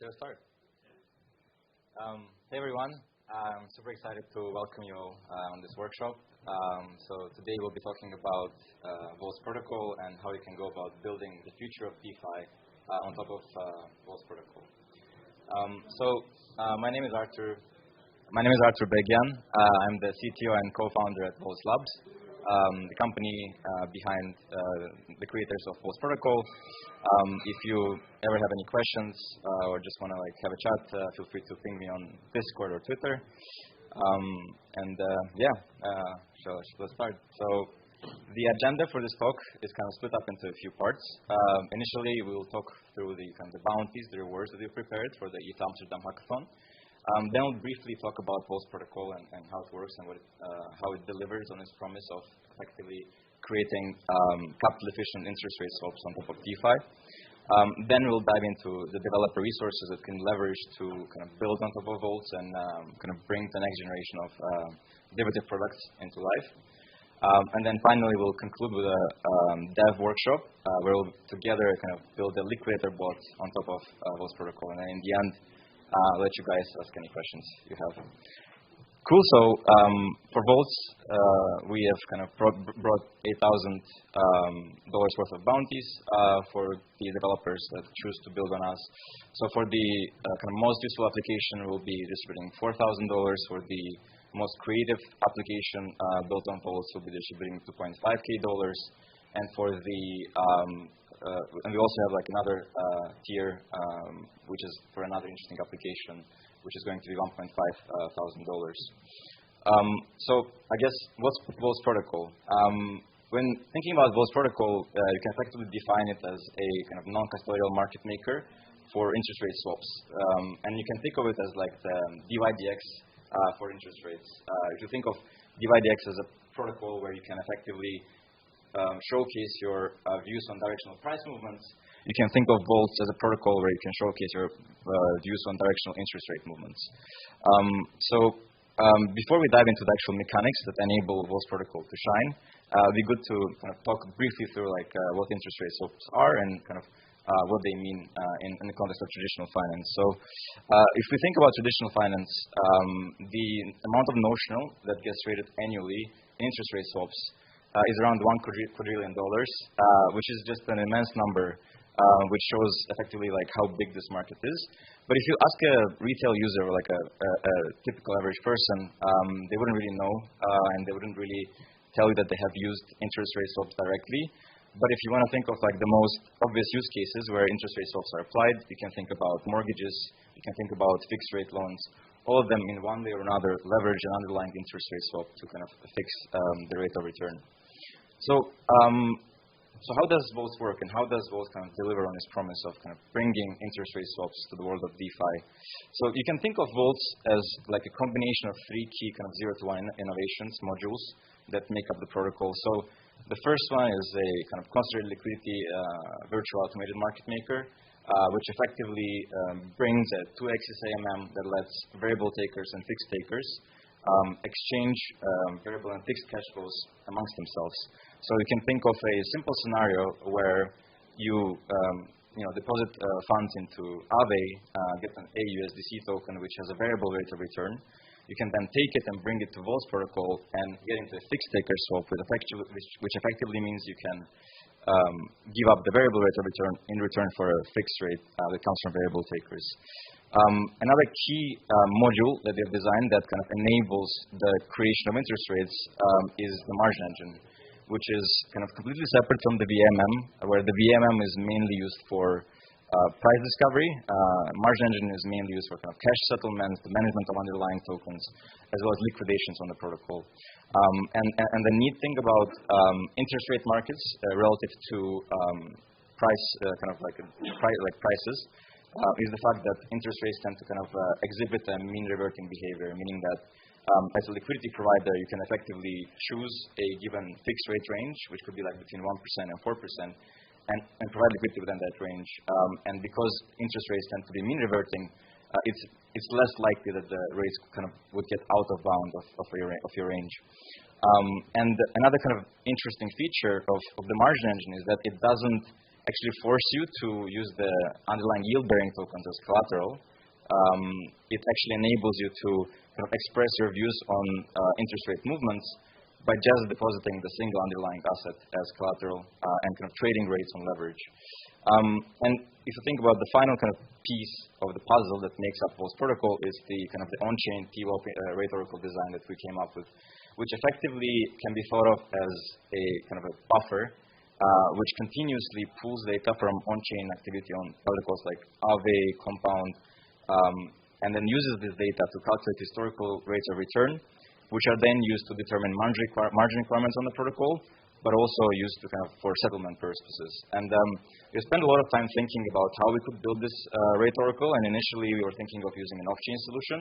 Shall we start? Hey everyone, I'm super excited to welcome you on this workshop. So today we'll be talking about Voltz Protocol and how you can go about building the future of DeFi on top of Voltz Protocol. My name is Artur Begyan. I'm the CTO and co-founder at Voltz Labs, the company behind the creators of Voltz Protocol. If you ever have any questions or just want to have a chat, feel free to ping me on Discord or Twitter. Let's start. So the agenda for this talk is kind of split up into a few parts. Initially, we'll talk through the bounties, the rewards that we've prepared for the ETHAmsterdam hackathon. Then we'll briefly talk about Voltz Protocol and how it works and how it delivers on its promise of effectively creating capital-efficient interest rate swaps on top of DeFi. Then we'll dive into the developer resources that can leverage to build on top of Voltz and bring the next generation of derivative products into life. And then finally, we'll conclude with a dev workshop where we'll together build a liquidator bot on top of Voltz Protocol. And then in the end, I'll let you guys ask any questions you have. Cool. So for Voltz, we have brought $8,000 worth of bounties for the developers that choose to build on us. So for the most useful application, we'll be distributing $4,000. For the most creative application built on Voltz, we'll be distributing $2.5K. And for the and we also have another tier, which is for another interesting application, which is going to be $1,500. So I guess what's Voltz Protocol? When thinking about Voltz Protocol, you can effectively define it as a non-custodial market maker for interest rate swaps. And you can think of it as the DYDX for interest rates. If you think of DYDX as a protocol where you can effectively showcase your views on directional price movements, you can think of Voltz as a protocol where you can showcase your views on directional interest rate movements. Before we dive into the actual mechanics that enable Voltz Protocol to shine, it'd be good to talk briefly through what interest rate swaps are and what they mean in the context of traditional finance. So if we think about traditional finance, the amount of notional that gets traded annually in interest rate swaps is around $1 quadrillion, which is just an immense number, which shows effectively how big this market is. But if you ask a retail user or a typical average person, they wouldn't really know, and they wouldn't really tell you that they have used interest rate swaps directly. But if you want to think of the most obvious use cases where interest rate swaps are applied, you can think about mortgages, you can think about fixed rate loans. All of them in one way or another leverage an underlying interest rate swap to fix the rate of return. So how does Voltz work, and how does Voltz deliver on its promise of bringing interest rate swaps to the world of DeFi? So you can think of Voltz as a combination of three key 0-to-1 innovations modules that make up the protocol. So the first one is a concentrated liquidity virtual automated market maker, which effectively brings a 2x AMM that lets variable takers and fixed takers exchange variable and fixed cash flows amongst themselves. So you can think of a simple scenario where you deposit funds into Aave, get an AUSDC token which has a variable rate of return. You can then take it and bring it to Voltz Protocol and get into a fixed taker swap, which effectively means you can give up the variable rate of return in return for a fixed rate that comes from variable takers. Another key module that they've designed that enables the creation of interest rates is the margin engine, which is completely separate from the VMM, where the VMM is mainly used for price discovery. Margin engine is mainly used for cash settlements, the management of underlying tokens, as well as liquidations on the protocol. And the neat thing about interest rate markets relative to prices is the fact that interest rates tend to exhibit a mean reverting behavior, meaning that as a liquidity provider, you can effectively choose a given fixed rate range, which could be between 1% and 4%, and provide liquidity within that range. And because interest rates tend to be mean reverting, it's less likely that the rates would get out of bound of your range. And another interesting feature of the margin engine is that it doesn't actually force you to use the underlying yield-bearing tokens as collateral. It actually enables you to kind of express your views on interest rate movements by just depositing the single underlying asset as collateral and kind of trading rates on leverage. And if you think about the final kind of piece of the puzzle that makes up Voltz Protocol is the kind of the on-chain TWAP rate oracle design that we came up with, which effectively can be thought of as a kind of a buffer which continuously pulls data from on-chain activity on protocols like Aave, Compound, and then uses this data to calculate historical rates of return, which are then used to determine margin requirements on the protocol, but also used to kind of for settlement purposes. And we spent a lot of time thinking about how we could build this rate oracle, and initially we were thinking of using an off-chain solution,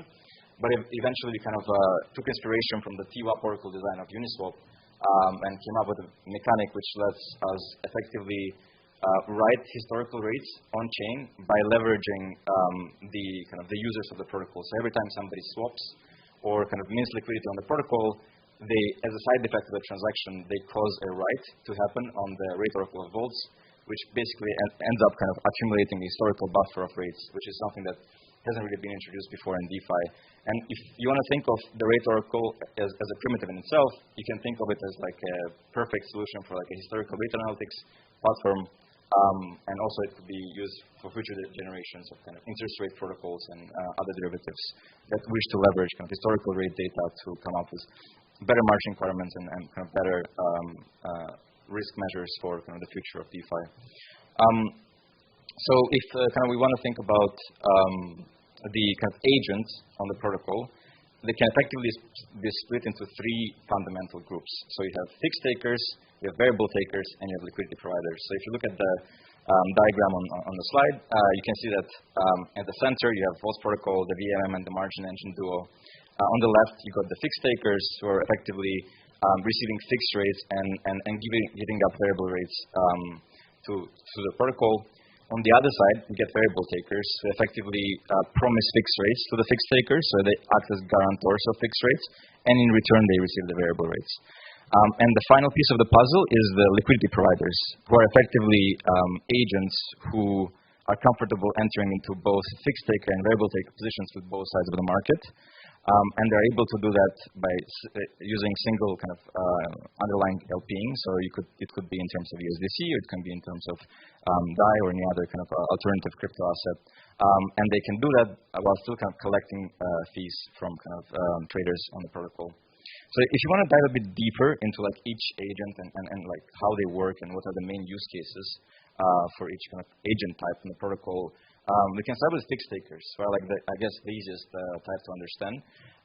but eventually we kind of took inspiration from the TWAP oracle design of Uniswap and came up with a mechanic which lets us effectively write historical rates on-chain by leveraging the kind of the users of the protocol. So every time somebody swaps or kind of mints liquidity on the protocol, they, as a side effect of the transaction, they cause a write to happen on the rate oracle of Voltz, which basically ends up kind of accumulating a historical buffer of rates, which is something that hasn't really been introduced before in DeFi. And if you want to think of the rate oracle as a primitive in itself, you can think of it as like a perfect solution for like a historical rate analytics platform. And also it could be used for future generations of kind of interest rate protocols and other derivatives that wish to leverage kind of historical rate data to come up with better margin requirements and kind of better risk measures for kind of the future of DeFi. So if kind of we want to think about the kind of agents on the protocol, they can effectively be split into three fundamental groups. So you have fixed takers, you have variable takers, and you have liquidity providers. So if you look at the diagram on the slide, you can see that at the center you have Voltz Protocol, the VMM, and the margin engine duo. On the left, you got the fixed takers who are effectively receiving fixed rates and giving up variable rates to the protocol. On the other side, you get variable takers who effectively promise fixed rates to the fixed takers, so they act as guarantors of fixed rates, and in return they receive the variable rates. And the final piece of the puzzle is the liquidity providers, who are effectively agents who are comfortable entering into both fixed taker and variable taker positions with both sides of the market. And they're able to do that by using single kind of underlying LPing. So it could be in terms of USDC, or it can be in terms of DAI or any other kind of alternative crypto asset. And they can do that while still kind of collecting fees from kind of traders on the protocol. So if you want to dive a bit deeper into like each agent and like how they work and what are the main use cases for each kind of agent type in the protocol, we can start with fixed takers, right? Like I guess the easiest type to understand.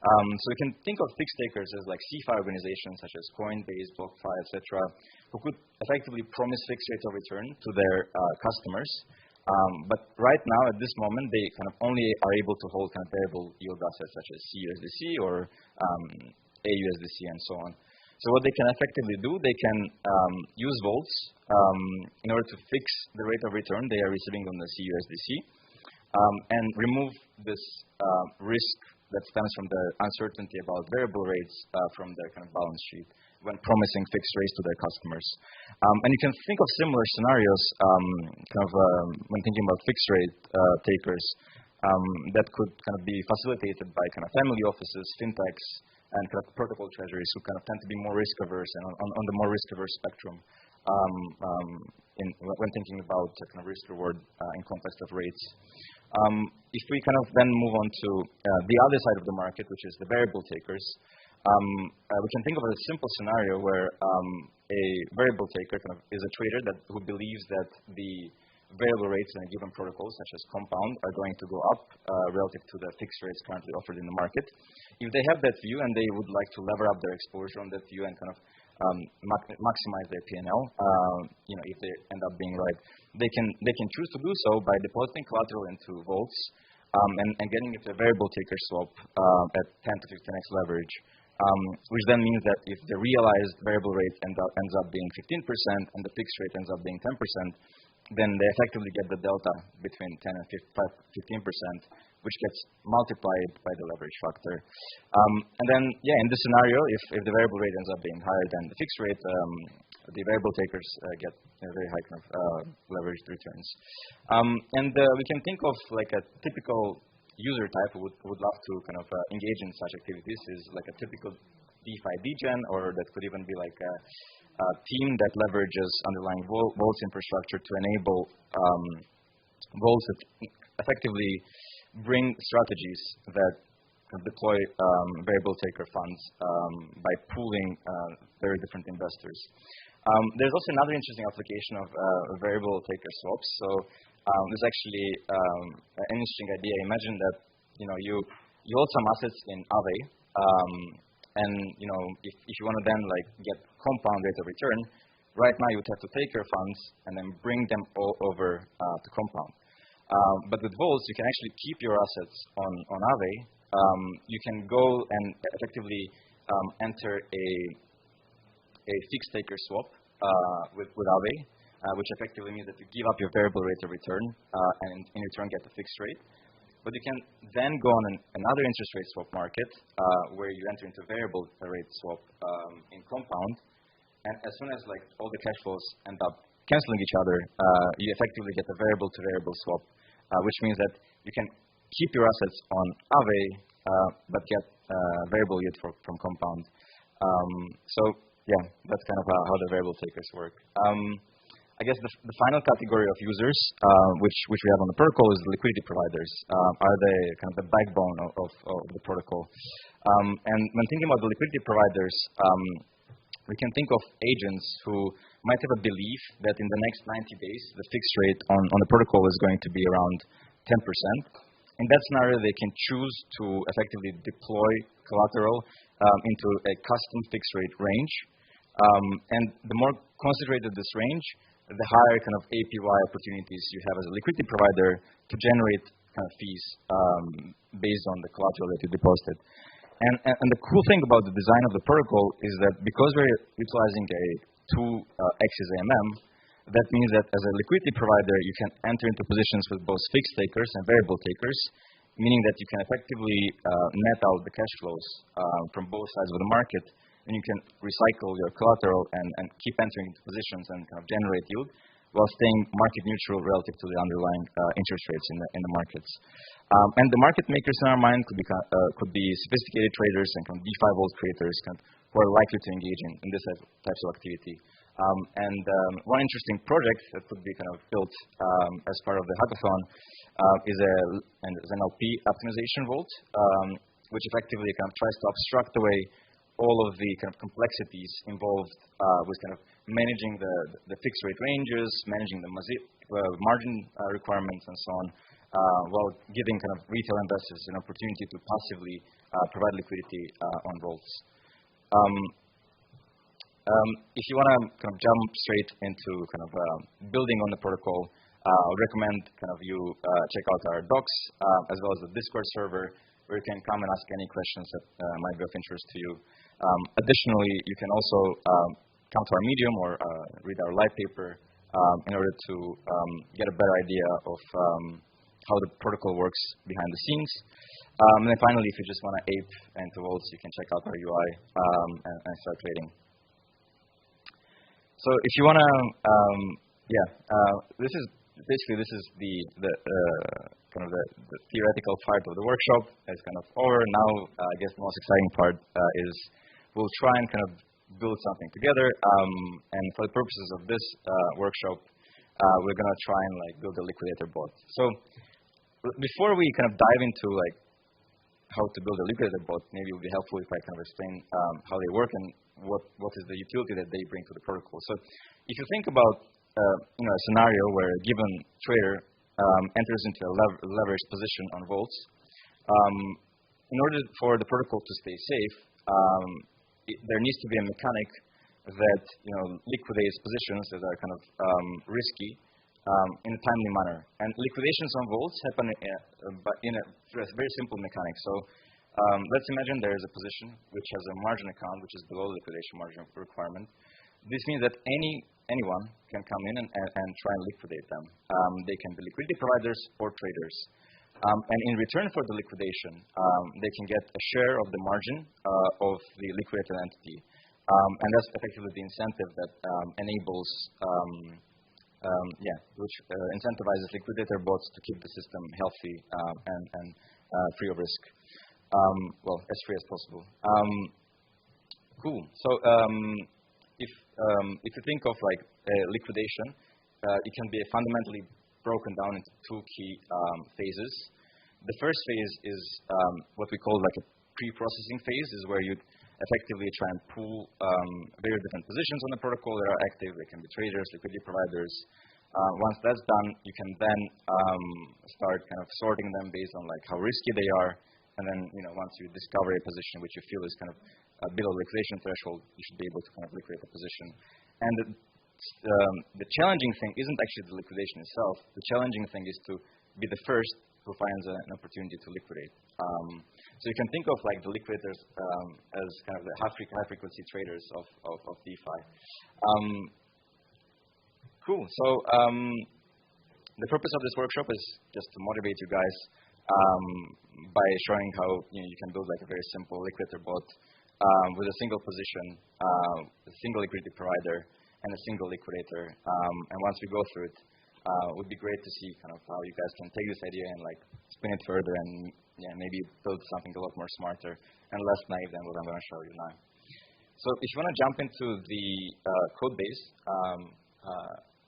So we can think of fixed takers as like CeFi organizations such as Coinbase, BlockFi, etc., who could effectively promise fixed rates of return to their customers. But right now, at this moment, they kind of only are able to hold kind of variable yield assets such as CUSDC or AUSDC and so on. So what they can effectively do, they can use Voltz in order to fix the rate of return they are receiving on the CUSDC and remove this risk that stems from the uncertainty about variable rates from their kind of balance sheet when promising fixed rates to their customers. And you can think of similar scenarios when thinking about fixed rate takers that could kind of be facilitated by kind of family offices, fintechs, and kind of protocol treasuries who kind of tend to be more risk averse and on the more risk averse spectrum when thinking about kind of risk reward in context of rates. If we kind of then move on to the other side of the market, which is the variable takers, we can think of a simple scenario where a variable taker kind of is a trader who believes that the variable rates in a given protocol, such as Compound, are going to go up relative to the fixed rates currently offered in the market. If they have that view and they would like to lever up their exposure on that view and kind of maximize their P&L, if they end up being right, they can choose to do so by depositing collateral into Voltz and getting it a variable taker swap at 10 to 15x leverage, which then means that if the realized variable rate ends up being 15% and the fixed rate ends up being 10%, then they effectively get the delta between 10 and 15%, which gets multiplied by the leverage factor. And then, yeah, in this scenario, if the variable rate ends up being higher than the fixed rate, the variable takers get very high kind of leveraged returns. And we can think of like a typical user type who would love to kind of engage in such activities is like a typical DeFi degen, or that could even be like a team that leverages underlying Voltz infrastructure to enable Voltz that effectively bring strategies that can deploy variable taker funds by pooling very different investors. There's also another interesting application of variable taker swaps. So there's actually an interesting idea. Imagine that you hold some assets in Aave, and if you want to then like get compound rate of return, right now you would have to take your funds and then bring them all over to compound. But with Voltz, you can actually keep your assets on Aave. You can go and effectively enter a fixed taker swap with Aave, which effectively means that you give up your variable rate of return and in return get the fixed rate. But you can then go on another interest rate swap market where you enter into variable rate swap in compound, and as soon as like all the cash flows end up canceling each other, you effectively get a variable to variable swap, which means that you can keep your assets on Aave but get variable yield from compound. So yeah, that's kind of how the variable takers work. I guess the final category of users, which we have on the protocol, is the liquidity providers. Are they kind of the backbone of the protocol? And when thinking about the liquidity providers, we can think of agents who might have a belief that in the next 90 days, the fixed rate on the protocol is going to be around 10%. In that scenario, they can choose to effectively deploy collateral into a custom fixed rate range. And the more concentrated this range, the higher kind of APY opportunities you have as a liquidity provider to generate kind of fees based on the collateral that you deposited. And the cool thing about the design of the protocol is that because we're utilizing a 2x AMM, that means that as a liquidity provider, you can enter into positions with both fixed takers and variable takers, meaning that you can effectively net out the cash flows from both sides of the market, and you can recycle your collateral and keep entering into positions and kind of generate yield while staying market neutral relative to the underlying interest rates in the markets. And the market makers in our mind could be sophisticated traders and kind of DeFi Vault creators who are likely to engage in this types of activity. And one interesting project that could be kind of built as part of the hackathon is an NLP optimization vault, which effectively kind of tries to abstract away all of the kind of complexities involved with kind of managing the fixed rate ranges, managing the margin requirements, and so on, while giving kind of retail investors an opportunity to passively provide liquidity on Voltz. If you want to kind of jump straight into kind of building on the protocol, I would recommend kind of you check out our docs as well as the Discord server, where you can come and ask any questions that might be of interest to you. Additionally, you can also come to our Medium or read our light paper in order to get a better idea of how the protocol works behind the scenes. And then finally, if you just want to ape into Voltz, you can check out our UI and start trading. So if you want to, this is the kind of the theoretical part of the workshop is kind of over. Now, I guess the most exciting part is we'll try and kind of build something together. And for the purposes of this workshop, we're going to try and like build a liquidator bot. So before we kind of dive into like how to build a liquidator bot, maybe it would be helpful if I kind of explain how they work and what is the utility that they bring to the protocol. So if you think about a scenario where a given trader enters into a leveraged position on Voltz, in order for the protocol to stay safe, there needs to be a mechanic that liquidates positions that are kind of risky in a timely manner. And liquidations on Voltz happen in a very simple mechanic. So let's imagine there is a position which has a margin account which is below the liquidation margin requirement. This means that anyone can come in and try and liquidate them. They can be liquidity providers or traders. And in return for the liquidation, they can get a share of the margin of the liquidated entity. And that's effectively the incentive that enables, which incentivizes liquidator bots to keep the system healthy and free of risk. Well, as free as possible. Cool. So if you think of like liquidation, it can be fundamentally broken down into two key phases. The first phase is what we call like a pre-processing phase, is where you effectively try and pool various different positions on the protocol that are active. They can be traders, liquidity providers. Once that's done, you can then start kind of sorting them based on like how risky they are. And then, once you discover a position which you feel is kind of below liquidation threshold, you should be able to kind of liquidate the position. And the challenging thing isn't actually the liquidation itself. The challenging thing is to be the first who finds an opportunity to liquidate. So you can think of like the liquidators as kind of the high-frequency traders of DeFi. Cool. So the purpose of this workshop is just to motivate you guys by showing how you can build like a very simple liquidator bot with a single position, a single liquidity provider, and a single liquidator. And once we go through it, it would be great to see kind of how you guys can take this idea and like spin it further and maybe build something a lot more smarter and less naive than what I'm going to show you now. So if you want to jump into the code base,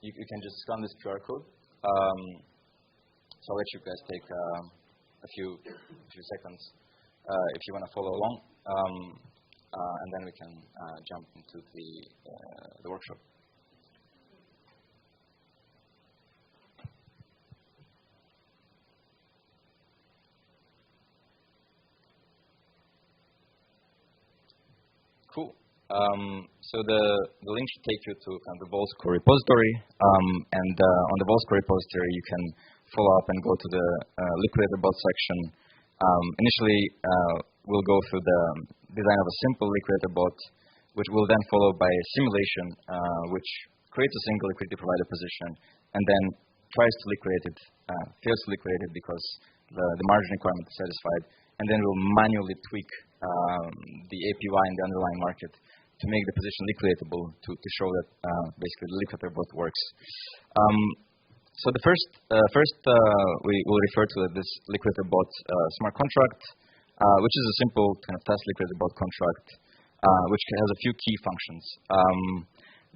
you can just scan this QR code. So I'll let you guys take a few seconds if you want to follow along, and then we can jump into the workshop. Cool. So the link should take you to kind of the Voltz core repository, and on the Voltz core repository you can follow up and go to the liquidator bot section. Initially, we'll go through the design of a simple liquidator bot, which will then followed by a simulation, which creates a single liquidity provider position, and then tries to liquidate it, fails to liquidate it because the margin requirement is satisfied, and then we'll manually tweak the APY in the underlying market to make the position liquidatable to show that basically the liquidator bot works. So the first we will refer to this liquidator bot smart contract, which is a simple kind of test liquidator bot contract, which has a few key functions.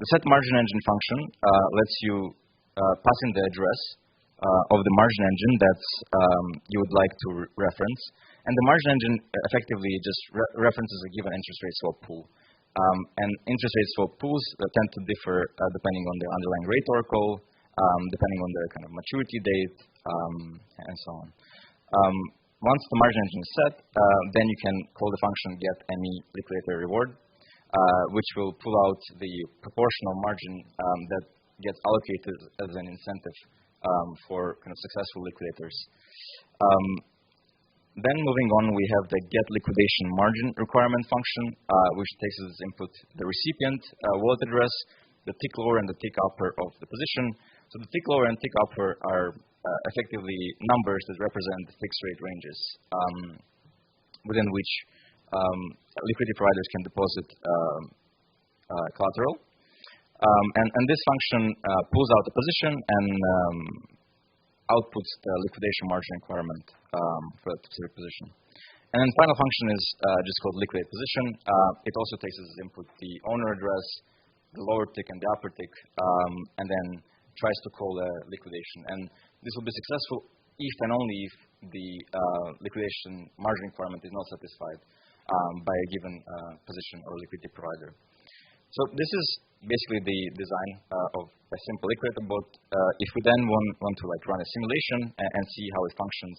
The set margin engine function lets you pass in the address of the margin engine that you would like to reference, and the margin engine effectively just references a given interest rate swap pool. And interest rate swap pools tend to differ depending on the underlying rate oracle, depending on the kind of maturity date, and so on. Once the margin engine is set, then you can call the function get any liquidator reward, which will pull out the proportional margin that gets allocated as an incentive for kind of successful liquidators. Then moving on, we have the get liquidation margin requirement function, which takes as input the recipient wallet address, the tick lower and the tick upper of the position. So the tick lower and tick upper are effectively numbers that represent the fixed rate ranges within which liquidity providers can deposit collateral. And this function pulls out the position and outputs the liquidation margin requirement for that specific position. And then final function is just called liquidate position. It also takes as input the owner address, the lower tick and the upper tick, and then tries to call a liquidation. And this will be successful if and only if the liquidation margin requirement is not satisfied by a given position or liquidity provider. So this is basically the design of a simple liquidator bot. If we then want to like run a simulation and see how it functions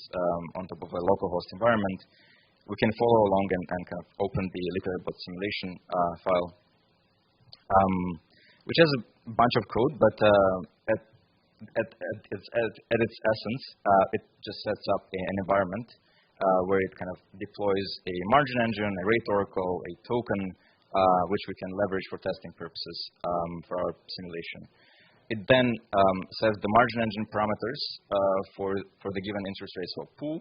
on top of a localhost environment, we can follow along and kind of open the liquidator bot simulation file, which has a bunch of code, but at its essence, it just sets up an environment where it kind of deploys a margin engine, a rate oracle, a token, which we can leverage for testing purposes for our simulation. It then sets the margin engine parameters for the given interest rate swap pool.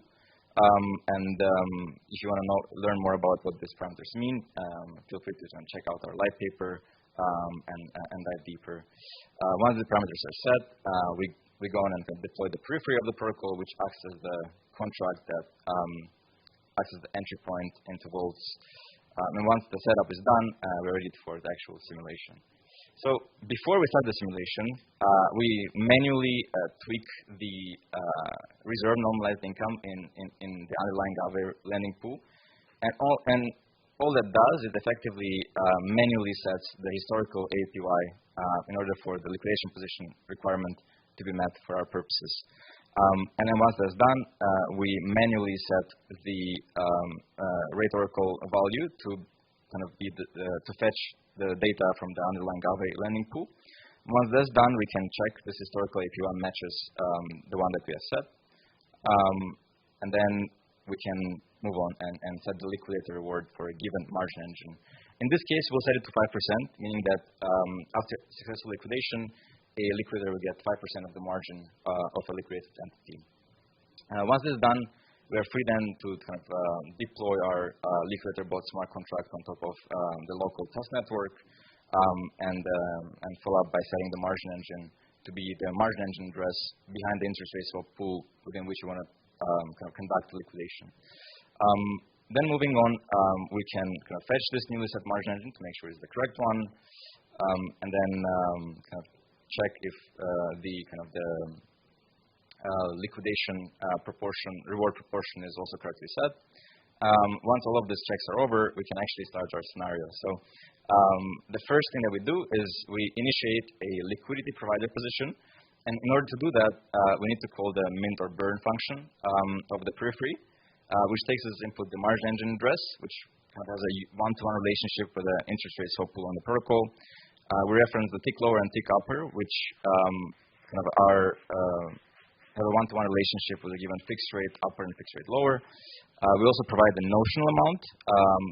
If you want to learn more about what these parameters mean, feel free to check out our light paper and dive deeper. Once the parameters are set, we go on and deploy the periphery of the protocol, which acts as the contract that acts as the entry point into Voltz. And once the setup is done, we're ready for the actual simulation. So before we start the simulation, we manually tweak the reserve normalized income in the underlying Aave lending pool. And all that does is effectively manually sets the historical APY in order for the liquidation position requirement to be met for our purposes. And then once that's done, we manually set the rate oracle value to kind of be to fetch the data from the underlying Aave lending pool. Once that's done, we can check this historical APY matches the one that we have set. And then we can move on and set the liquidator reward for a given margin engine. In this case, we'll set it to 5%, meaning that after successful liquidation, a liquidator will get 5% of the margin of a liquidated entity. Once this is done, we are free then to kind of deploy our liquidator bot smart contract on top of the local test network and follow up by setting the margin engine to be the margin engine address behind the interest rate swap pool within which we want to kind of conduct the liquidation. Then moving on, we can kind of fetch this newly set margin engine to make sure it's the correct one, and then kind of check if the liquidation reward proportion is also correctly set. Once all of these checks are over, we can actually start our scenario. So the first thing that we do is we initiate a liquidity provider position. And in order to do that, we need to call the mint or burn function of the periphery, which takes as input the margin engine address, which kind of has a one-to-one relationship with the interest rate swap pool on the protocol. We reference the tick lower and tick upper, which kind of have a one-to-one relationship with a given fixed rate upper and fixed rate lower. We also provide the notional amount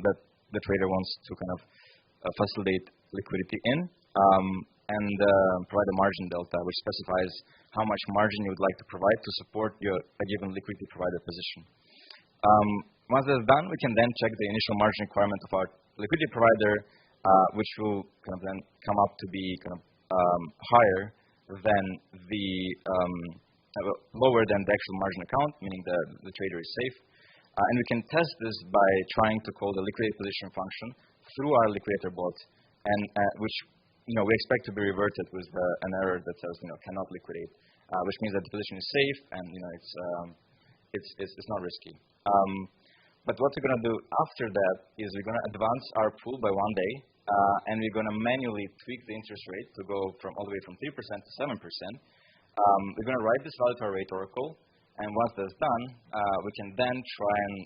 that the trader wants to kind of facilitate liquidity in, and provide a margin delta, which specifies how much margin you would like to provide to support a given liquidity provider position. Once that's done, we can then check the initial margin requirement of our liquidity provider, which will kind of then come up to be kind of higher than the lower than the actual margin account, meaning the trader is safe. And we can test this by trying to call the liquidate position function through our liquidator bot, and which we expect to be reverted with an error that says cannot liquidate, which means that the position is safe and it's not risky. But what we're going to do after that is we're going to advance our pool by 1 day, and we're going to manually tweak the interest rate to go all the way from 3% to 7%. We're going to write this value to our rate oracle, and once that's done, we can then try and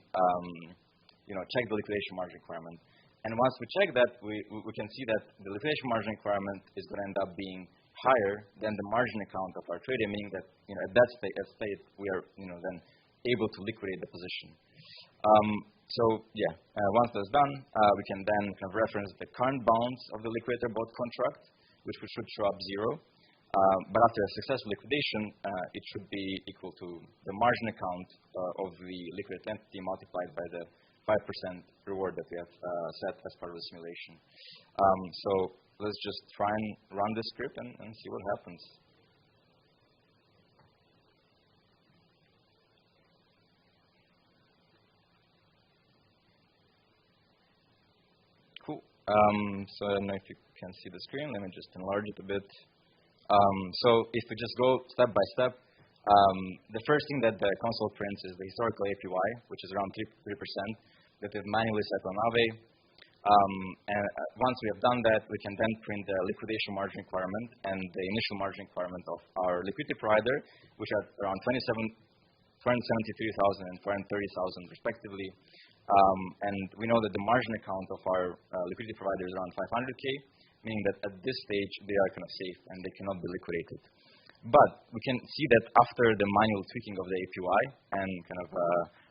check the liquidation margin requirement. And once we check that, we can see that the liquidation margin requirement is going to end up being higher than the margin account of our trader, meaning that at that state we are then able to liquidate the position. Once that's done, we can then kind of reference the current bounds of the liquidator bot contract, which should show up 0. But after a successful liquidation, it should be equal to the margin account of the liquidated entity multiplied by the 5% reward that we have set as part of the simulation. So let's just try and run this script and see what happens. Cool. So I don't know if you can see the screen. Let me just enlarge it a bit. So if we just go step by step, the first thing that the console prints is the historical APY, which is around 3%, that we've manually set on Aave. And once we have done that, we can then print the liquidation margin requirement and the initial margin requirement of our liquidity provider, which are around 473,000 and 430,000 respectively. And we know that the margin account of our liquidity provider is around 500K, meaning that at this stage they are kind of safe and they cannot be liquidated. But we can see that after the manual tweaking of the APY and kind of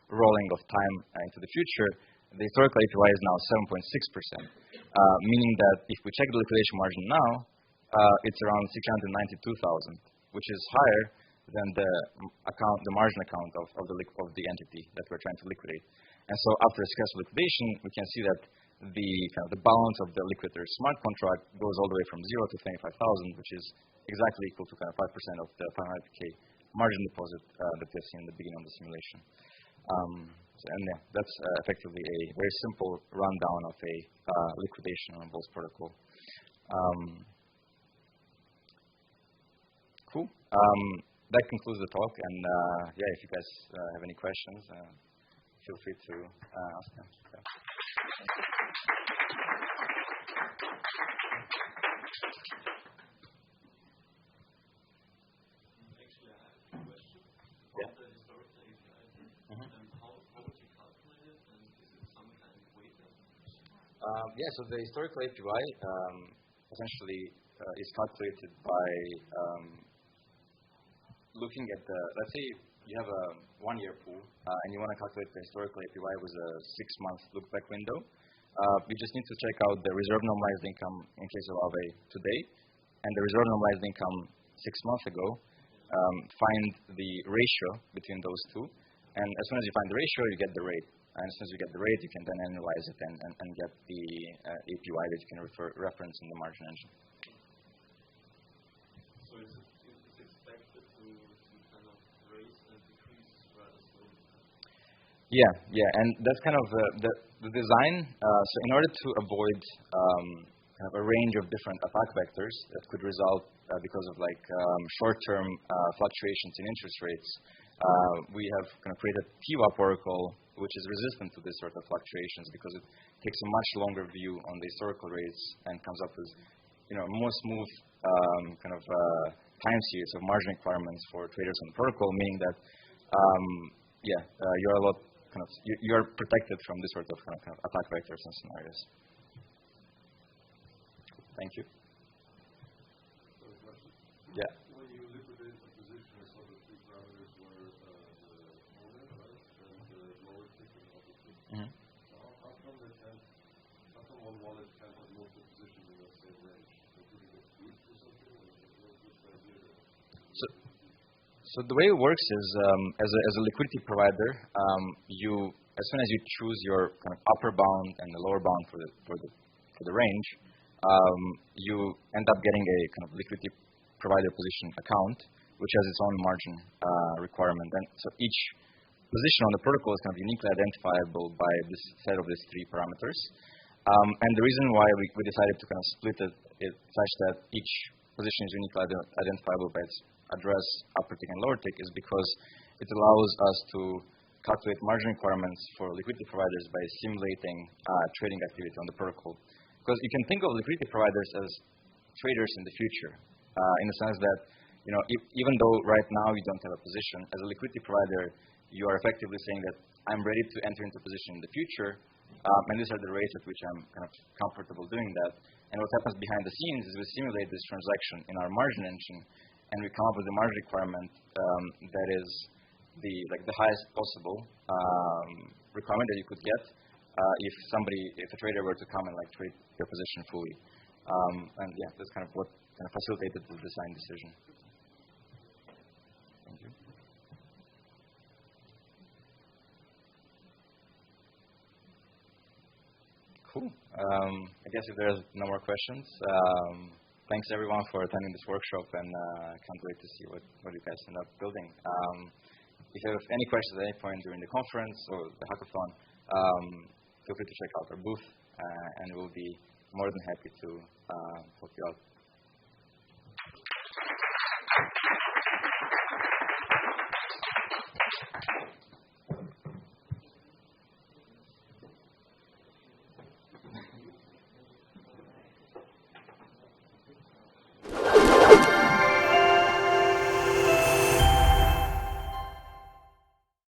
rolling of time into the future, the historical APY is now 7.6%. meaning that if we check the liquidation margin now, it's around 692,000, which is higher than the margin account of the entity that we're trying to liquidate. And so after a successful liquidation, we can see that the balance of the liquidator smart contract goes all the way from 0 to 25,000, which is exactly equal to 5% of the 500K margin deposit that we have seen in the beginning of the simulation. That's effectively a very simple rundown of a liquidation on Voltz Protocol. Cool. That concludes the talk. And if you guys have any questions, feel free to ask them. Yeah. Actually, I have a question. Yeah. The historical API, how would you calculate it, and is it some kind of weighted? So the historical API essentially is calculated by looking at let's say you have a 1-year pool, and you want to calculate the historical APY with a 6-month look-back window. We just need to check out the reserve normalized income in case of Aave today, and the reserve normalized income 6 months ago. Find the ratio between those two, and as soon as you find the ratio, you get the rate. And as soon as you get the rate, you can then analyze it and get the APY that you can reference in the margin engine. So it's expected to kind of raise and decrease rather slowly? Yeah, and that's kind of the design. So in order to avoid a range of different attack vectors that could result because of short-term fluctuations in interest rates, we have kind of created a PWAP protocol which is resistant to this sort of fluctuations because it takes a much longer view on the historical rates and comes up with more smooth time series of margin requirements for traders on the protocol, meaning that you're a lot you're protected from this sort of attack vectors and scenarios. Thank you. Yeah. When you liquidate a position, I saw the 3 parameters were the owner, right, and the lower ticket, obviously. Mm-hmm. So how come one wallet can't have multiple positions in the same range? So could it get tweaked or something? What's the idea there? So the way it works is, as a liquidity provider, as soon as you choose your kind of upper bound and the lower bound for the range, you end up getting a kind of liquidity provider position account, which has its own margin requirement. And so each position on the protocol is kind of uniquely identifiable by this set of these 3 parameters. And the reason why we decided to kind of split it such that each position is uniquely identifiable by its address, upper tick and lower tick, is because it allows us to calculate margin requirements for liquidity providers by simulating trading activity on the protocol. Because you can think of liquidity providers as traders in the future, in the sense that even though right now you don't have a position, as a liquidity provider, you are effectively saying that I'm ready to enter into a position in the future, and these are the rates at which I'm kind of comfortable doing that. And what happens behind the scenes is we simulate this transaction in our margin engine, and we come up with a margin requirement that is the highest possible requirement that you could get if a trader were to come and trade their position fully. And that's kind of what facilitated the design decision. Thank you. Cool. I guess if there's no more questions, thanks everyone for attending this workshop, and I can't wait to see what you guys end up building. If you have any questions at any point during the conference or the hackathon, feel free to check out our booth, and we'll be more than happy to help you out.